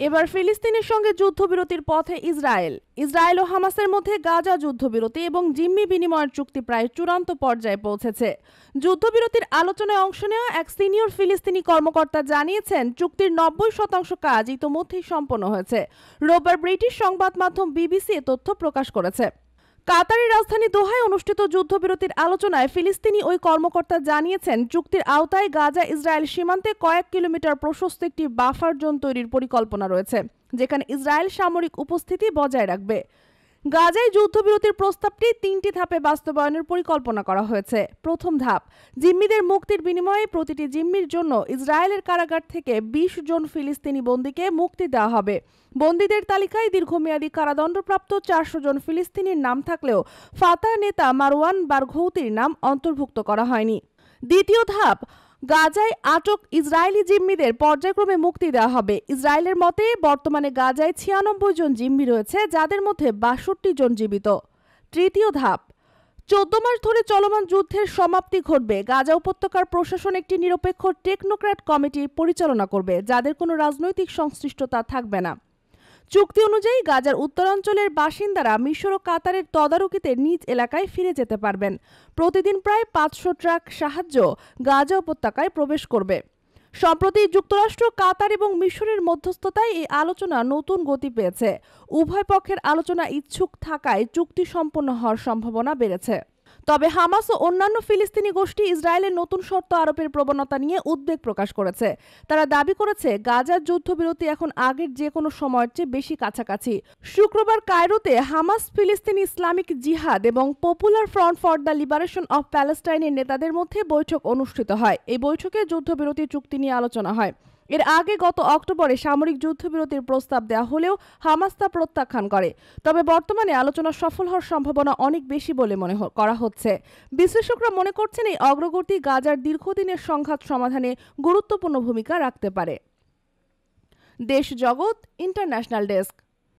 এবার ফিলিস্তিনের সঙ্গে যুদ্ধবিরতির পথে ইসরায়েল ও হামাসের মধ্যে গাজা যুদ্ধবিরতি এবং জিম্মি বিনিময়ের চুক্তি প্রায় চূড়ান্ত পর্যায়ে পৌঁছেছে। যুদ্ধবিরতির আলোচনায় অংশ নেওয়া এক সিনিয়র ফিলিস্তিনি কর্মকর্তা জানিয়েছেন, চুক্তির 90% কাজ ইতোমধ্যেই সম্পন্ন হয়েছে। রোববার ব্রিটিশ সংবাদ মাধ্যম বিবিসি এ তথ্য প্রকাশ করেছে। কাতারের রাজধানী দোহায় অনুষ্ঠিত যুদ্ধবিরতির আলোচনায় ফিলিস্তিনি ওই কর্মকর্তা জানিয়েছেন, চুক্তির আওতায় গাজা ইসরায়েল সীমান্তে কয়েক কিলোমিটার প্রশস্ত একটি বাফার জোন তৈরির পরিকল্পনা রয়েছে, যেখানে ইসরায়েল সামরিক উপস্থিতি বজায় রাখবে। গাজায় যুদ্ধবিরতির প্রস্তাবটি 3টি ধাপে বাস্তবায়নের পরিকল্পনা করা হয়েছে। প্রথম ধাপ, জিম্মিদের মুক্তির বিনিময়ে প্রতিটি জিম্মির জন্য ইসরায়েলের কারাগার থেকে 20 জন ফিলিস্তিনি বন্দীকে মুক্তি দেওয়া হবে। বন্দীদের তালিকায় দীর্ঘমেয়াদী কারাদণ্ডপ্রাপ্ত 400 জন ফিলিস্তিনির নাম থাকলেও ফাতাহ নেতা মারওয়ান বারঘৌতির নাম অন্তর্ভুক্ত করা হয়নি। দ্বিতীয় ধাপ, গাজায় আটক ইসরায়েলি জিম্মিদের পর্যায়ক্রমে মুক্তি দেওয়া হবে। ইসরায়েলের মতে বর্তমানে গাজায় 96 জন জিম্মি রয়েছে, যাদের মধ্যে 62 জন জীবিত। তৃতীয় ধাপ, 14 মাস ধরে চলমান যুদ্ধের সমাপ্তি ঘটবে। গাজা উপত্যকার প্রশাসন একটি নিরপেক্ষ টেকনোক্র্যাট কমিটি পরিচালনা করবে, যাদের কোনো রাজনৈতিক সংশ্লিষ্টতা থাকবে না। চুক্তি অনুযায়ী গাজার উত্তরাঞ্চলের বাসিন্দারা মিশর ও কাতারের তদারকিতে নিজ এলাকায় ফিরে যেতে পারবেন। প্রতিদিন প্রায় 500 ট্রাক সাহায্য গাজা উপত্যকায় প্রবেশ করবে। সম্প্রতি যুক্তরাষ্ট্র, কাতার এবং মিশরের মধ্যস্থতায় এই আলোচনা নতুন গতি পেয়েছে। উভয় পক্ষের আলোচনা ইচ্ছুক থাকায় চুক্তি সম্পন্ন হওয়ার সম্ভাবনা বেড়েছে। তবে হামাস ও অন্যান্য ফিলিস্তিনি গোষ্ঠী ইসরায়েলের নতুন শর্ত আরোপের প্রবণতা নিয়ে উদ্বেগ প্রকাশ করেছে। তারা দাবি করেছে, গাজার যুদ্ধবিরতি এখন আগের যে কোনো সময়ের চেয়ে বেশি কাছাকাছি। শুক্রবার কায়রোতে হামাস, ফিলিস্তিনি ইসলামিক জিহাদ এবং Popular Front for the Liberation of প্যালেস্টাইনের নেতাদের মধ্যে বৈঠক অনুষ্ঠিত হয়। এই বৈঠকে যুদ্ধবিরতি চুক্তি নিয়ে আলোচনা হয়। এর আগে গত অক্টোবরে সামরিক যুদ্ধবিরতির প্রস্তাব দেওয়া হলেও হামাস তা প্রত্যাখ্যান করে। তবে বর্তমানে আলোচনা সফল হওয়ার সম্ভাবনা অনেক বেশি বলে মনে করা হচ্ছে। বিশ্লেষকরা মনে করছেন, এই অগ্রগতি গাজার দীর্ঘদিনের সংঘাত সমাধানে গুরুত্বপূর্ণ ভূমিকা রাখতে পারে। দেশ জগৎ ইন্টারন্যাশনাল ডেস্ক।